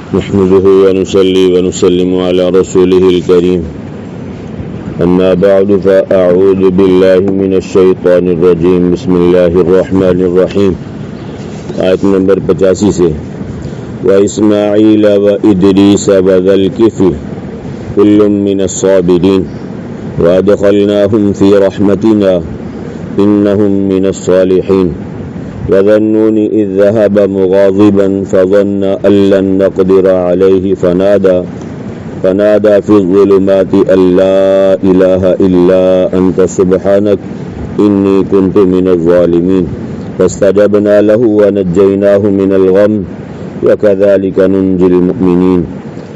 نحمده ونصلي ونسلم على رسوله الكريم أما بعد فأعوذ بالله من الشيطان الرجيم بسم الله الرحمن الرحيم آیت نمبر 85 سے وإسماعيل وإدريس وذا الكفل كل من الصابرين وأدخلناهم في رحمتنا إنهم من الصالحين وذا النون إذ ذهب مغاضبا فظن أن لن نقدر عليه فنادى في الظلمات أن لا إله إلا أنت سبحانك إني كنت من الظالمين فاستجبنا له ونجيناه من الغم وكذلك ننجي المؤمنين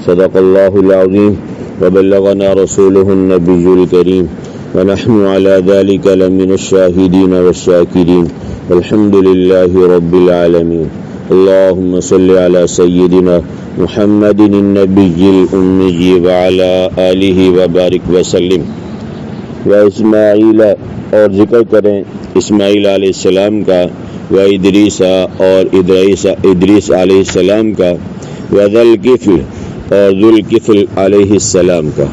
صدق الله العظيم وبلغنا رسوله النبي الكريم ونحن على ذلك لمن الشاهدين والشاكرين الحمد لله رب العالمين اللهم صل على سيدنا محمد النبي الأمي وعلى آله وبارك وسلم وإسماعیل اور ذکر کریں اسماعیل علیہ السلام کا وإدریس اور ادریس علیہ السلام کا وذا الکفل اور ذوالکفل علیہ السلام کا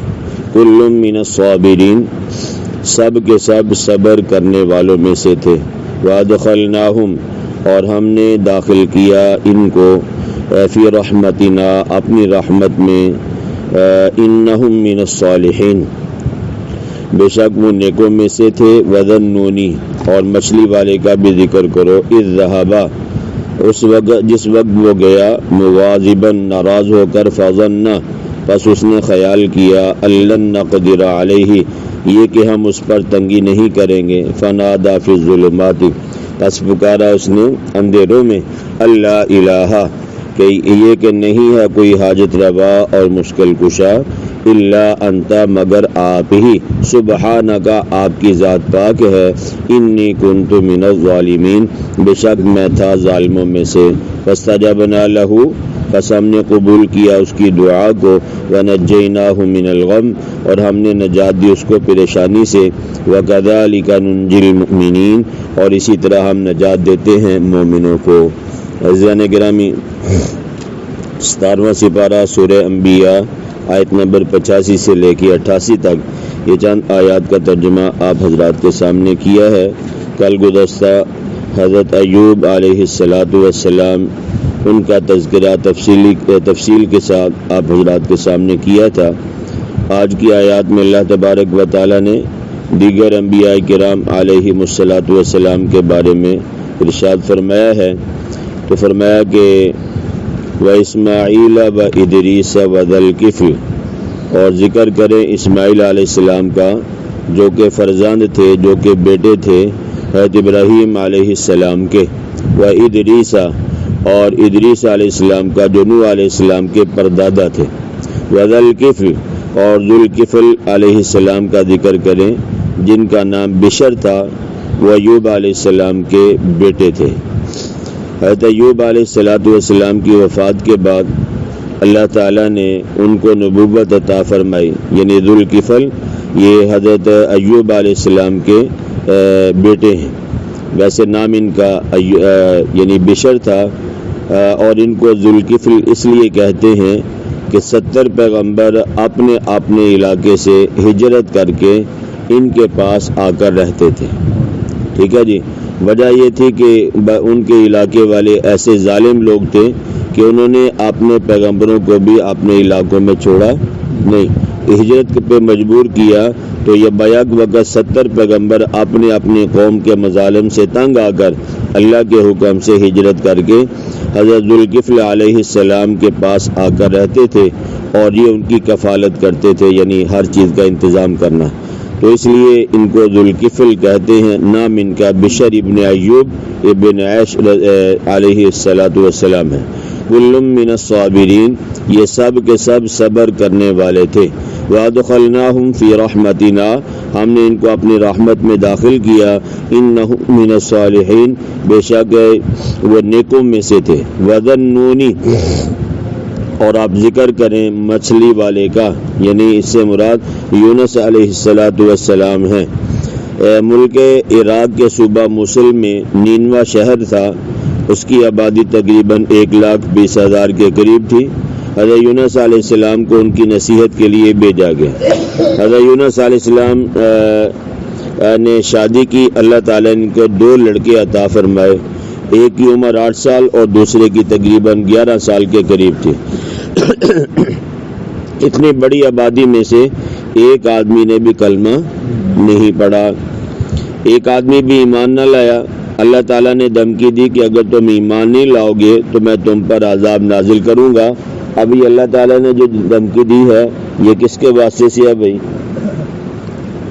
کل من الصابرین سب کے سب صبر کرنے والوں میں سے تھے وادخلناہم اور ہم نے داخل کیا ان کو فی رحمتنا اپنی رحمت میں انہم من الصالحین بے شک وہ نیکوں میں سے تھے وذنونی اور مچھلی والے کا بھی ذکر کرو اذ ذہبا اس وقت جس وقت وہ گیا مغاضبا ناراض ہو کر فظن پس اس نے خیال کیا لن نقدر علیہ یہ کہ ہم اس پر تنگی نہیں کریں گے فنادى فی الظلمات پس پکارا اس نے اندھیروں میں اللہ الہ کہ یہ کہ نہیں ہے کوئی حاجت روا اور مشکل کشا الا انت مگر آپ ہی سبحانک آپ کی ذات پاک ہے انی کنت من الظالمین بے شک میں تھا ظالموں میں سے فاستجبنا لہ پس ہم نے قبول کیا اس کی دعا کو ونجیناہ من الغم اور ہم نے نجات دی اس کو پریشانی سے وکذالک ننجی المؤمنین اور اسی طرح ہم نجات دیتے ہیں مومنوں کو عزیزان گرامی 17واں سپارہ سورہ انبیاء آیت نمبر 85 سے لے کے 88 تک یہ چند آیات کا ترجمہ آپ حضرات کے سامنے کیا ہے کل گزشتہ حضرت ایوب علیہ السلام ان کا تذکرہ تفصیل کے ساتھ آپ حضرات کے سامنے کیا تھا آج کی آیات میں اللہ تبارک و تعالی نے دیگر انبیاء کرام علیہم السلام کے بارے میں ارشاد فرمایا ہے تو فرمایا کہ وإسماعیل وإدریس وذا الکفل اور ذکر کریں اسماعیل علیہ السلام کا جو کہ فرزند تھے جو کہ بیٹے تھے حضرت ابراہیم علیہ السلام کے وإدریس اور ادریس علیہ السلام کا جو نوح علیہ السلام کے پردادا تھے وذا الکفل اور ذوالکفل علیہ السلام کا ذکر کریں جن کا نام بشر تھا وہ ایوب علیہ السلام کے بیٹے تھے حضرت ایوب علیہ السلام کی وفات کے بعد اللہ تعالیٰ نے ان کو نبوت عطا فرمائی یعنی ذوالکفل یہ حضرت ایوب علیہ السلام کے بیٹے ہیں ویسے نام ان کا یعنی بشر تھا اور ان کو ذوالکفل اس لیے کہتے ہیں کہ 70 پیغمبر اپنے علاقے سے ہجرت کر کے ان کے پاس آ کر رہتے تھے ٹھیک ہے جی وجہ یہ تھی کہ ان کے علاقے والے ایسے ظالم لوگ تھے کہ انہوں نے اپنے پیغمبروں کو بھی اپنے علاقوں میں چھوڑا نہیں ہجرت پہ مجبور کیا تو یہ بیک وقت 70 پیغمبر اپنی قوم کے مظالم سے تنگ آ کر اللہ کے حکم سے ہجرت کر کے حضرت ذوالکفل علیہ السلام کے پاس آ کر رہتے تھے اور یہ ان کی کفالت کرتے تھے یعنی ہر چیز کا انتظام کرنا تو اس لیے ان کو ذوالکفل کہتے ہیں نام ان کا بشر ابن ایوب ابن عیش علیہ السلام ہے کل من الصابرین یہ سب کے سب صبر کرنے والے تھے وادخلناہم فی رحمتنا ہم نے ان کو اپنی رحمت میں داخل کیا انہم من الصالحین بے شک وہ نیکوں میں سے تھے وذنونی اور آپ ذکر کریں مچھلی والے کا یعنی اس سے مراد یونس علیہ السلام ہیں ملک عراق کے صوبہ موصل میں نینوا شہر تھا اس کی آبادی تقریباً 1,20,000 کے قریب تھی حضرت یونس علیہ السلام کو ان کی نصیحت کے لیے بھیجا گیا۔ حضرت یونس علیہ السلام نے شادی کی، اللہ تعالیٰ نے ان کو 2 لڑکے عطا فرمائے، ایک کی عمر 8 سال اور دوسرے کی تقریباً 11 سال کے قریب تھی۔ اتنی بڑی آبادی میں سے ایک آدمی نے بھی کلمہ نہیں پڑھا، ایک آدمی بھی ایمان نہ لایا۔ اللہ تعالیٰ نے دھمکی دی کہ اگر تم ایمان نہیں لاؤ گے تو میں تم پر عذاب نازل کروں گا۔ ابھی اللہ تعالیٰ نے جو دھمکی دی ہے یہ کس کے واسطے سے ہے بھائی؟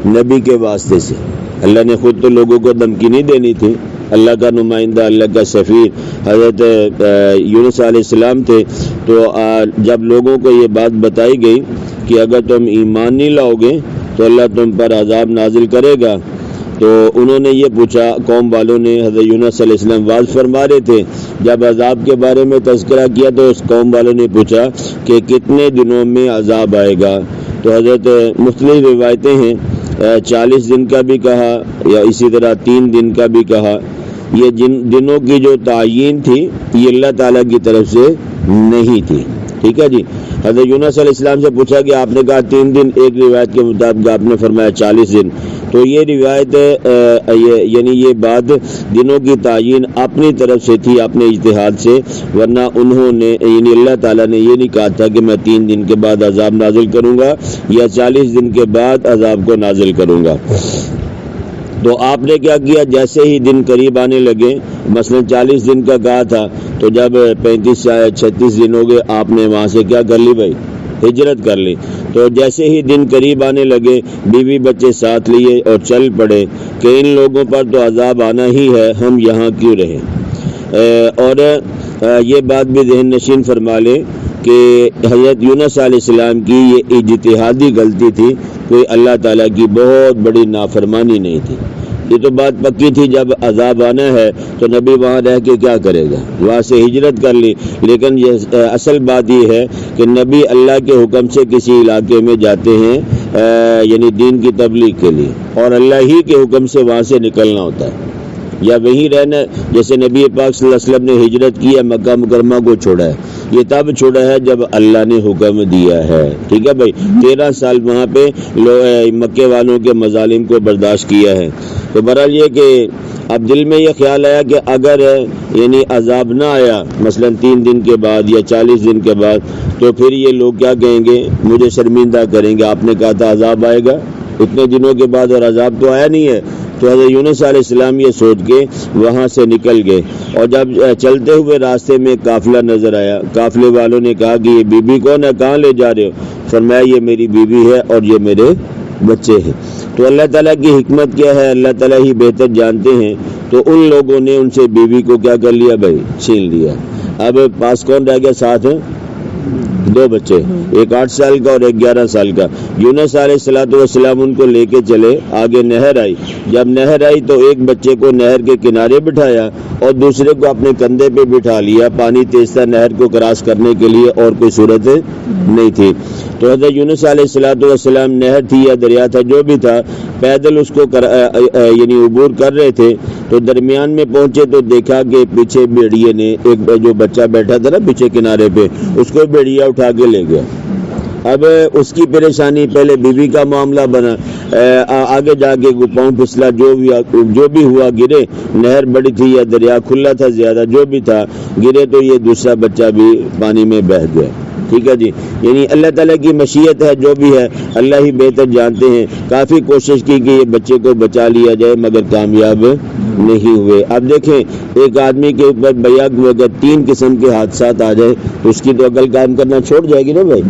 نبی کے واسطے سے۔ اللہ نے خود تو لوگوں کو دھمکی نہیں دینی تھی، اللہ کا نمائندہ، اللہ کا سفیر حضرت یونس علیہ السلام تھے۔ تو جب لوگوں کو یہ بات بتائی گئی کہ اگر تم ایمان نہیں لاؤ گے تو اللہ تم پر عذاب نازل کرے گا، تو انہوں نے یہ پوچھا، قوم والوں نے حضرت یونس علیہ السلام واعظ فرما رہے تھے، جب عذاب کے بارے میں تذکرہ کیا تو اس قوم والوں نے پوچھا کہ کتنے دنوں میں عذاب آئے گا۔ تو حضرت مختلف روایتیں ہیں، 40 دن کا بھی کہا یا اسی طرح 3 دن کا بھی کہا۔ یہ جن دنوں کی جو تعیین تھی یہ اللہ تعالیٰ کی طرف سے نہیں تھی، ٹھیک ہے جی۔ حضرت یونس علیہ السلام سے پوچھا کہ آپ نے کہا 3 دن، ایک روایت کے مطابق آپ نے فرمایا 40 دن۔ تو یہ روایت یعنی یہ بات دنوں کی تعیین اپنی طرف سے تھی، اپنے اجتہاد سے، ورنہ انہوں نے یعنی اللہ تعالیٰ نے یہ نہیں کہا تھا کہ میں 3 دن کے بعد عذاب نازل کروں گا یا 40 دن کے بعد عذاب کو نازل کروں گا۔ تو آپ نے کیا کیا، جیسے ہی دن قریب آنے لگے، مثلا 40 دن کا کہا تھا تو جب 35-36 دن ہو گئے، آپ نے وہاں سے کیا کر لی بھائی؟ ہجرت کر لی۔ تو جیسے ہی دن قریب آنے لگے، بیوی بچے ساتھ لیے اور چل پڑے کہ ان لوگوں پر تو عذاب آنا ہی ہے، ہم یہاں کیوں رہیں۔ اور یہ بات بھی ذہن نشین فرما لیں کہ حضرت یونس علیہ السلام کی یہ اجتہادی غلطی تھی، کوئی اللہ تعالیٰ کی بہت بڑی نافرمانی نہیں تھی۔ یہ تو بات پکی تھی جب عذاب آنا ہے تو نبی وہاں رہ کے کیا کرے گا، وہاں سے ہجرت کر لی۔ لیکن یہ اصل بات یہ ہے کہ نبی اللہ کے حکم سے کسی علاقے میں جاتے ہیں یعنی دین کی تبلیغ کے لیے، اور اللہ ہی کے حکم سے وہاں سے نکلنا ہوتا ہے یا وہیں رہنا۔ جیسے نبی پاک صلی اللہ علیہ وسلم نے ہجرت کی ہے، مکہ مکرمہ کو چھوڑا ہے، یہ تب چھوڑا ہے جب اللہ نے حکم دیا ہے، ٹھیک ہے بھائی۔ 13 سال وہاں پہ مکے والوں کے مظالم کو برداشت کیا ہے۔ تو بہرحال یہ کہ اب دل میں یہ خیال آیا کہ اگر یعنی عذاب نہ آیا مثلا 3 دن کے بعد یا 40 دن کے بعد، تو پھر یہ لوگ کیا کہیں گے، مجھے شرمندہ کریں گے، آپ نے کہا تھا عذاب آئے گا اتنے دنوں کے بعد اور عذاب تو آیا نہیں ہے۔ تو حضرت یونس علیہ السلام یہ سوچ کے وہاں سے نکل گئے، اور جب چلتے ہوئے راستے میں قافلہ نظر آیا، قافلے والوں نے کہا کہ یہ بی بی کون ہے، کہاں لے جا رہے ہو؟ فرمایا یہ میری بیوی ہے اور یہ میرے بچے ہیں۔ تو اللہ تعالیٰ کی حکمت کیا ہے، اللہ تعالیٰ ہی بہتر جانتے ہیں۔ تو ان لوگوں نے ان سے بیوی کو کیا کر لیا بھائی، چھین لیا۔ اب پاس کون رہ گیا؟ ساتھ 2 بچے، ایک 8 سال کا اور ایک 11 سال کا۔ یونس علیہ السلام ان کو لے کے چلے، آگے نہر آئی، جب نہر آئی تو ایک بچے کو نہر کے کنارے بٹھایا اور دوسرے کو اپنے کندھے پہ بٹھا لیا، پانی تیز تھا نہر کو کراس کرنے کے لیے اور کوئی صورت نہیں تھی۔ تو حضرت یونس علیہ السلام نہر تھی یا دریا تھا جو بھی تھا، پیدل اس کو یعنی عبور کر رہے تھے۔ تو درمیان میں پہنچے تو دیکھا کہ پیچھے بھیڑیے نے، ایک جو بچہ بیٹھا تھا نا پیچھے کنارے پہ، اس کو بھیڑیا اٹھا کے لے گیا۔ اب اس کی پریشانی، پہلے بیوی کا معاملہ بنا، آگے جا کے پاؤں پھسلا، جو بھی ہوا گرے، نہر بڑی تھی یا دریا کھلا تھا زیادہ، جو بھی تھا گرے، تو یہ دوسرا بچہ بھی پانی میں بہہ گیا، ٹھیک ہے جی۔ یعنی اللہ تعالیٰ کی مشیت ہے، جو بھی ہے اللہ ہی بہتر جانتے ہیں۔ کافی کوشش کی کہ یہ بچے کو بچا لیا جائے مگر کامیاب نہیں ہوئے۔ اب دیکھیں ایک آدمی کے اوپر بیک اگر 3 قسم کے حادثات آ جائے تو اس کی تو عقل کام کرنا چھوڑ جائے گی نا بھائی،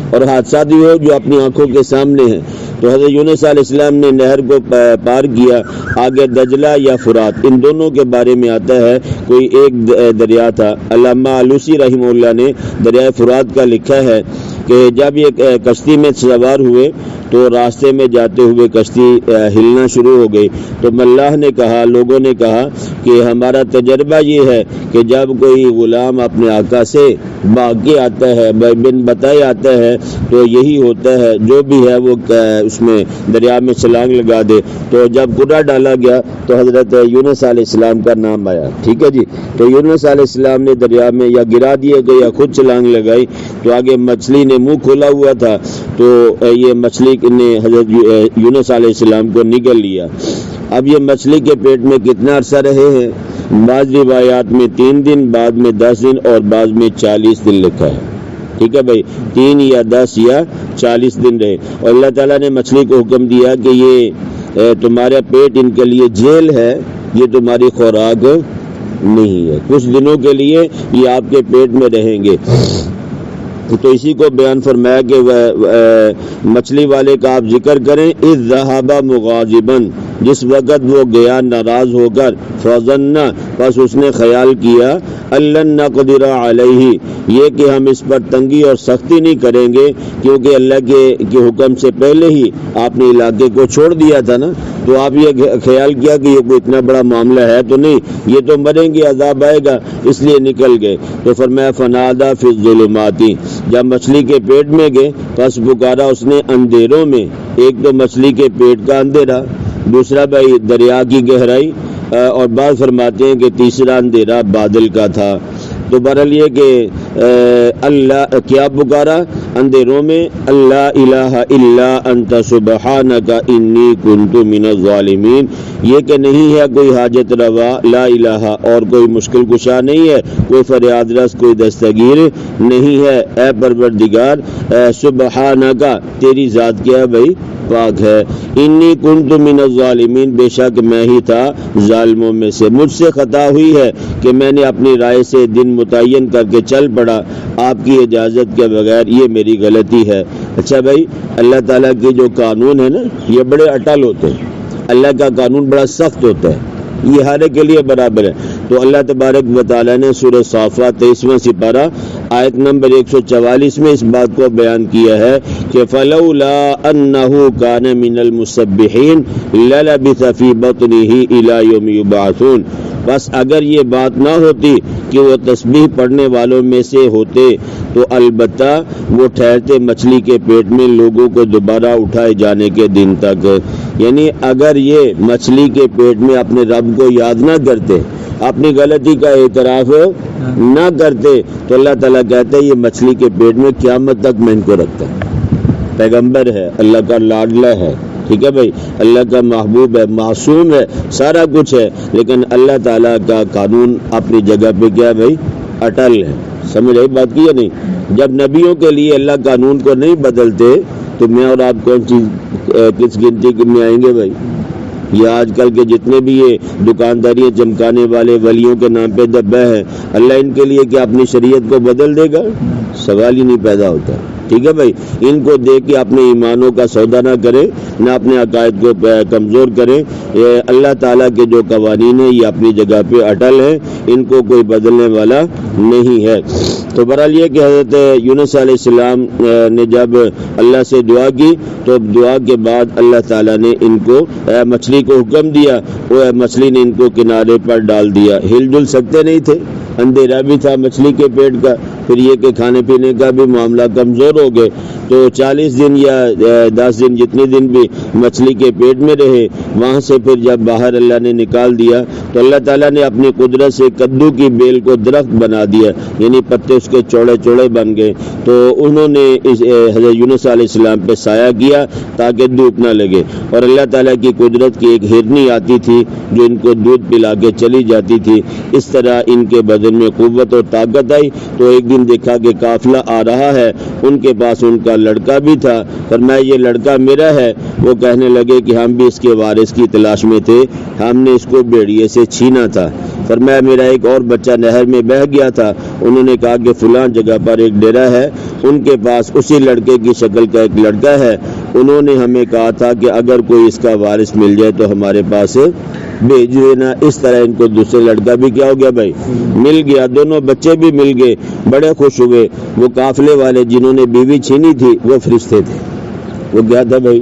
اور حادثات بھی ہو جو اپنی آنکھوں کے سامنے ہیں۔ تو حضرت یونس علیہ السلام نے نہر کو پار کیا، آگے دجلہ یا فرات، ان دونوں کے بارے میں آتا ہے کوئی ایک دریا تھا۔ علامہ آلوسی رحمہ اللہ نے دریائے فرات کا لکھا ہے کہ جب یہ کشتی میں سوار ہوئے تو راستے میں جاتے ہوئے کشتی ہلنا شروع ہو گئی۔ تو ملاح نے کہا، لوگوں نے کہا کہ ہمارا تجربہ یہ ہے کہ جب کوئی غلام اپنے آقا سے بھاگ کے آتا ہے، بن بتائے آتا ہے، تو یہی ہوتا ہے، جو بھی ہے وہ اس میں دریا میں چھلانگ لگا دے۔ تو جب قرہ ڈالا گیا تو حضرت یونس علیہ السلام کا نام آیا، ٹھیک ہے جی۔ تو یونس علیہ السلام نے دریا میں یا گرا دیے گئے یا خود چھلانگ لگائی، تو آگے مچھلی نے منہ کھولا ہوا تھا، تو یہ مچھلی نے حضرت یونس علیہ السلام کو نگل لیا۔ اب یہ مچھلی کے پیٹ میں کتنا عرصہ رہے ہیں؟ بعض روایات میں 3 دن، بعد میں 10 دن اور بعض میں 40 دن لکھا ہے، ٹھیک ہے بھائی، 3 یا 10 یا 40 دن رہے۔ اور اللہ تعالیٰ نے مچھلی کو حکم دیا کہ یہ تمہارا پیٹ ان کے لیے جیل ہے، یہ تمہاری خوراک نہیں ہے، کچھ دنوں کے لیے یہ آپ کے پیٹ میں رہیں گے۔ تو اسی کو بیان فرمایا کہ مچھلی والے کا آپ ذکر کریں، اذ ذهب مغاضبا، جس وقت وہ گیا ناراض ہو کر، فظن، بس اس نے خیال کیا، لن نقدر علیہ، یہ کہ ہم اس پر تنگی اور سختی نہیں کریں گے، کیونکہ اللہ کے حکم سے پہلے ہی آپ نے علاقے کو چھوڑ دیا تھا نا۔ تو آپ یہ خیال کیا کہ یہ کوئی اتنا بڑا معاملہ ہے تو نہیں، یہ تو مریں گے، عذاب آئے گا، اس لیے نکل گئے۔ تو فرمایا فنادى فی الظلمات، جب مچھلی کے پیٹ میں گئے پس پکارا اس نے اندھیروں میں، ایک تو مچھلی کے پیٹ کا اندھیرا، دوسرا بھائی دریا کی گہرائی، اور بعض فرماتے ہیں کہ تیسرا اندھیرا بادل کا تھا۔ تو بہرحال یہ کہ اللہ کیا پکارا اندھیروں میں، اللہ الہ الا انت سبحانک انی کنت من الظالمین، یہ کہ نہیں ہے کوئی حاجت روا، لا الہ، اور کوئی مشکل کشا نہیں ہے، کوئی فریاد رس، کوئی دستگیر نہیں ہے، اے پروردگار، سبحانک، تیری ذات کیا ہے بھائی؟ پاک ہے، انی کنت من الظالمین، بے شک میں ہی تھا ظالموں میں سے، مجھ سے خطا ہوئی ہے کہ میں نے اپنی رائے سے دن متعین کر کے چل پڑا آپ کی اجازت کے بغیر، یہ میری غلطی ہے۔ اچھا بھائی، اللہ تعالیٰ کی جو قانون ہے نا یہ بڑے اٹل ہوتے ہیں، اللہ کا قانون بڑا سخت ہوتا ہے، یہ ہر ایک کے لیے برابر ہے۔ تو اللہ تبارک و تعالیٰ نے سورہ صافات 23واں سپارہ آیت نمبر 144 میں اس بات کو بیان کیا ہے کہ فَلَوْلَا أَنَّهُ كَانَ مِنَ الْمُسَبِّحِينَ لَلَبِثَ فِي بَطْنِهِ إِلَى يَوْمِ يُبْعَثُونَ، بس اگر یہ بات نہ ہوتی کہ وہ تسبیح پڑھنے والوں میں سے ہوتے تو البتہ وہ ٹھہرتے مچھلی کے پیٹ میں لوگوں کو دوبارہ اٹھائے جانے کے دن تک۔ یعنی اگر یہ مچھلی کے پیٹ میں اپنے رب کو یاد نہ کرتے، اپنی غلطی کا اعتراف نہ کرتے، تو اللہ تعالیٰ کہتا ہے یہ مچھلی کے پیٹ میں قیامت تک میں ان کو رکھتا ہے۔ پیغمبر ہے، اللہ کا لاڈلا ہے، ٹھیک ہے بھائی، اللہ کا محبوب ہے، معصوم ہے، سارا کچھ ہے، لیکن اللہ تعالیٰ کا قانون اپنی جگہ پہ کیا بھائی؟ اٹل ہے۔ سمجھ آئی بات کی یا نہیں؟ جب نبیوں کے لیے اللہ قانون کو نہیں بدلتے تو میں اور آپ کون چیز کس گنتی میں آئیں گے بھائی؟ یہ آج کل کے جتنے بھی یہ دکانداریاں چمکانے والے ولیوں کے نام پہ دبا ہے، اللہ ان کے لیے کیا اپنی شریعت کو بدل دے گا؟ سوال ہی نہیں پیدا ہوتا، ٹھیک ہے بھائی۔ ان کو دیکھ کے اپنے ایمانوں کا سودا نہ کریں، نہ اپنے عقائد کو کمزور کریں۔ اللہ تعالیٰ کے جو قوانین ہیں یہ اپنی جگہ پہ اٹل ہیں، ان کو کوئی بدلنے والا نہیں ہے۔ تو بہرحال یہ کہ حضرت یونس علیہ السلام نے جب اللہ سے دعا کی تو دعا کے بعد اللہ تعالیٰ نے ان کو مچھلی کو حکم دیا، وہ مچھلی نے ان کو کنارے پر ڈال دیا، ہل جل سکتے نہیں تھے، اندھیرا بھی تھا مچھلی کے پیٹ کا، پھر یہ کہ کھانے پینے کا بھی معاملہ کمزور ہو گئے۔ تو 40 دن یا 10 دن جتنے دن بھی مچھلی کے پیٹ میں رہے، وہاں سے پھر جب باہر اللہ نے نکال دیا تو اللہ تعالیٰ نے اپنی قدرت سے کدو کی بیل کو درخت بنا دیا، یعنی پتے اس کے چوڑے چوڑے بن گئے۔ تو انہوں نے حضرت یونس علیہ السلام پہ سایہ کیا تاکہ دھوپ نہ لگے، اور اللہ تعالیٰ کی قدرت کی ایک ہرنی آتی تھی جو ان کو دودھ پلا کے چلی جاتی تھی، اس طرح ان کے بدن میں قوت اور طاقت آئی۔ تو ایک دن دیکھا کہ قافلہ آ رہا ہے، ان کے پاس ان کا لڑکا بھی تھا، فرمایا یہ لڑکا میرا ہے۔ وہ کہنے لگے کہ ہم بھی اس کے وارث کی تلاش میں تھے، ہم نے اس کو بھیڑیے سے چھینا تھا۔ فرمایا میرا ایک اور بچہ نہر میں بہہ گیا تھا، انہوں نے کہا کہ فلاں جگہ پر ایک ڈیرا ہے، ان کے پاس اسی لڑکے کی شکل کا ایک لڑکا ہے، انہوں نے ہمیں کہا تھا کہ اگر کوئی اس کا وارث مل جائے تو ہمارے پاس بھیج دینا۔ اس طرح ان کو دوسرے لڑکا بھی کیا ہو گیا بھائی؟ مل گیا، دونوں بچے بھی مل گئے، بڑے خوش ہوئے۔ وہ قافلے والے جنہوں نے بیوی چھینی تھی وہ فرشتے تھے، وہ کیا تھا بھائی؟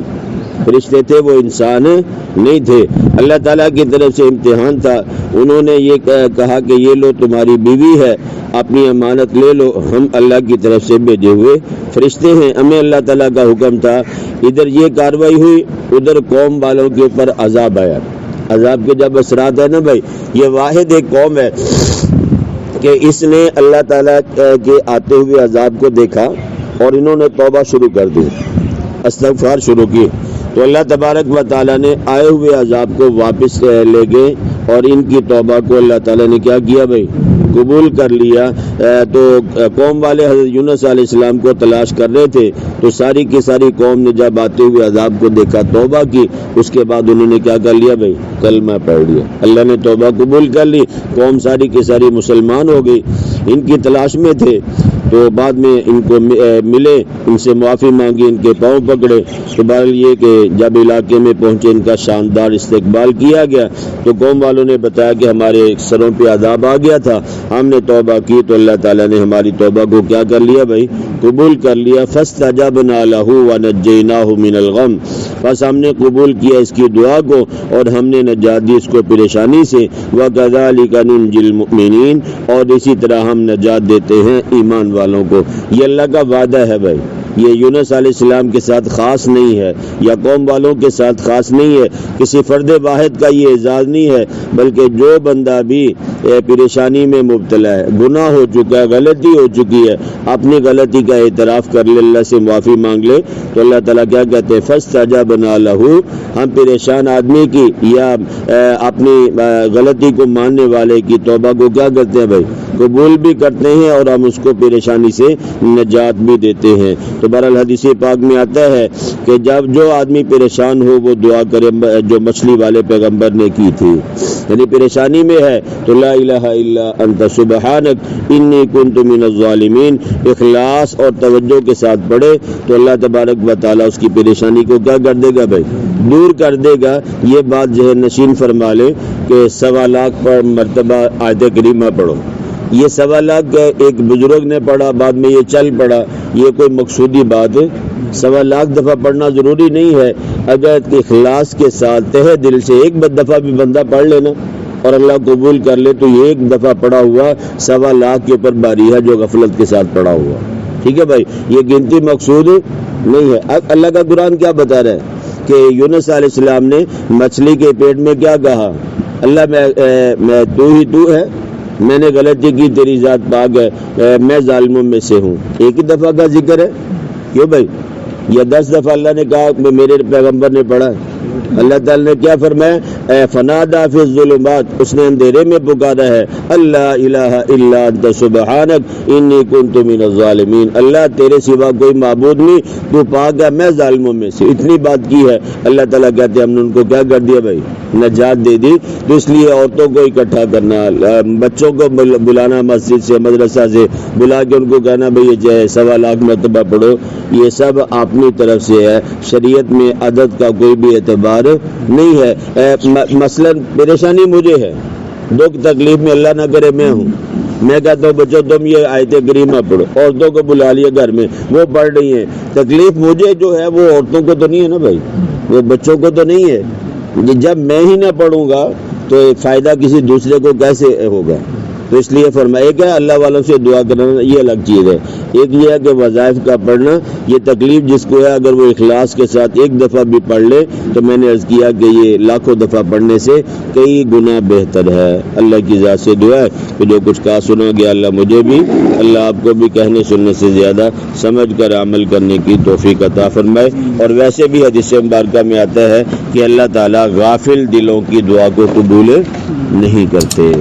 فرشتے تھے، وہ انسان نہیں تھے۔ اللہ تعالیٰ کی طرف سے امتحان تھا۔ انہوں نے یہ کہا کہ یہ لو تمہاری بیوی ہے، اپنی امانت لے لو، ہم اللہ کی طرف سے بھیجے ہوئے فرشتے ہیں، ہمیں اللہ تعالیٰ کا حکم تھا۔ ادھر یہ کارروائی ہوئی، ادھر قوم والوں کے اوپر عذاب آیا۔ عذاب کے جب اثرات ہے نا بھائی، یہ واحد ایک قوم ہے کہ اس نے اللہ تعالیٰ کے آتے ہوئے عذاب کو دیکھا اور انہوں نے توبہ شروع کر دی، استغفار شروع کی، تو اللہ تبارک و تعالیٰ نے آئے ہوئے عذاب کو واپس لے گئے اور ان کی توبہ کو اللہ تعالیٰ نے کیا کیا بھائی، قبول کر لیا۔ تو قوم والے حضرت یونس علیہ السلام کو تلاش کر رہے تھے، تو ساری کی ساری قوم نے جب آتے ہوئے عذاب کو دیکھا توبہ کی، اس کے بعد انہوں نے کیا کر لیا بھائی، کلمہ پڑھ لیا، اللہ نے توبہ قبول کر لی، قوم ساری کی ساری مسلمان ہو گئی۔ ان کی تلاش میں تھے تو بعد میں ان کو ملے، ان سے معافی مانگی، ان کے پاؤں پکڑے، تو بہرحال یہ کہ جب علاقے میں پہنچے ان کا شاندار استقبال کیا گیا، تو قوم والوں نے بتایا کہ ہمارے سروں پہ عذاب آ گیا تھا، ہم نے توبہ کی تو اللہ تعالیٰ نے ہماری توبہ کو کیا کر لیا بھائی، قبول کر لیا۔ فاستجبنا له ونجيناه من الغم، بس ہم نے قبول کیا اس کی دعا کو اور ہم نے نجات دی اس کو پریشانی سے۔ وَكَذَلِكَ نُنْجِي الْمُؤْمِنِينَ، اور اسی طرح ہم نجات دیتے ہیں ایمان والوں کو۔ یہ اللہ کا وعدہ ہے بھائی، یہ یونس علیہ السلام کے ساتھ خاص نہیں ہے یا قوم والوں کے ساتھ خاص نہیں ہے، کسی فرد واحد کا یہ اعزاز نہیں ہے، بلکہ جو بندہ بھی پریشانی میں مبتلا ہے، گناہ ہو چکا ہے، غلطی ہو چکی ہے، اپنی غلطی کا اعتراف کر لے، اللہ سے معافی مانگ لے، تو اللہ تعالیٰ کیا کہتے ہیں، فاستجبنا له، ہم پریشان آدمی کی یا اپنی غلطی کو ماننے والے کی توبہ کو کیا کرتے ہیں بھائی، قبول بھی کرتے ہیں اور ہم اس کو پریشانی سے نجات بھی دیتے ہیں۔ تو بہرحال حدیث پاک میں آتا ہے کہ جب جو آدمی پریشان ہو وہ دعا کرے جو مچھلی والے پیغمبر نے کی تھی، یعنی پریشانی میں ہے تو لا الہ الا انت سبحانک انی کنت من الظالمین، اخلاص اور توجہ کے ساتھ پڑھے تو اللہ تبارک و تعالیٰ اس کی پریشانی کو کیا کر دے گا بھائی، دور کر دے گا۔ یہ بات ذہن نشین فرما لے کہ 1.25 لاکھ پر مرتبہ آیت کریمہ پڑھو، یہ 1.25 لاکھ ایک بزرگ نے پڑھا، بعد میں یہ چل پڑا، یہ کوئی مقصودی بات 1.25 لاکھ دفعہ پڑھنا ضروری نہیں ہے۔ اگر اخلاص کے ساتھ تہ دل سے ایک دفعہ بھی بندہ پڑھ لینا اور اللہ قبول کر لے تو یہ ایک دفعہ پڑھا ہوا 1.25 لاکھ کے اوپر باری ہے جو غفلت کے ساتھ پڑھا ہوا، ٹھیک ہے بھائی، یہ گنتی مقصود نہیں ہے۔ اللہ کا قرآن کیا بتا رہا ہے کہ یونس علیہ السلام نے مچھلی کے پیٹ میں کیا کہا، اللہ میں تو ہی تو ہے، میں نے غلطی کی، تیری ذات پاک ہے، میں ظالموں میں سے ہوں۔ ایک ہی دفعہ کا ذکر ہے کیوں بھائی، یا 10 دفعہ اللہ نے کہا، میرے پیغمبر نے پڑھا؟ اللہ تعالیٰ نے کیا فرمایا، فنادا فی الظلمات، اس نے اندھیرے میں پکارا ہے، اللہ الہ الا انت سبحانک انی کنت من الظالمین، اللہ تیرے سوا کوئی معبود نہیں، تو پاک ہے، میں ظالموں میں سے، اتنی بات کی ہے۔ اللہ تعالیٰ کہتے ہیں ہم نے ان کو کیا کر دیا بھائی، نجات دے دی۔ تو اس لیے عورتوں کو اکٹھا کرنا، بچوں کو بلانا، مسجد سے مدرسہ سے بلا کے ان کو کہنا بھائی یہ 1.25 لاکھ مرتبہ پڑھو، یہ سب اپنی طرف سے ہے، شریعت میں عدد کا کوئی بھی اعتبار نہیں ہے۔ مثلا پریشانی مجھے ہے، دکھ تکلیف میں اللہ نہ کرے میں ہوں، میں کہتا ہوں بچوں تم یہ آیت کریمہ پڑھو، عورتوں کو بلا لیا گھر میں، وہ پڑھ رہی ہیں، تکلیف مجھے جو ہے وہ عورتوں کو تو نہیں ہے نا بھائی، وہ بچوں کو تو نہیں ہے۔ جب میں ہی نہ پڑھوں گا تو فائدہ کسی دوسرے کو کیسے ہوگا؟ تو اس لیے فرمایا، ایک ہے اللہ والوں سے دعا کرنا، یہ الگ چیز ہے، ایک یہ ہے کہ وظائف کا پڑھنا، یہ تکلیف جس کو ہے اگر وہ اخلاص کے ساتھ ایک دفعہ بھی پڑھ لے تو میں نے عرض کیا کہ یہ لاکھوں دفعہ پڑھنے سے کئی گنا بہتر ہے۔ اللہ کی ذات سے دعا ہے کہ جو کچھ کہا سنا گیا اللہ مجھے بھی، اللہ آپ کو بھی کہنے سننے سے زیادہ سمجھ کر عمل کرنے کی توفیق عطا فرمائے۔ اور ویسے بھی حدیث مبارکہ میں آتا ہے کہ اللہ تعالیٰ غافل دلوں کی دعا کو قبول نہیں کرتے۔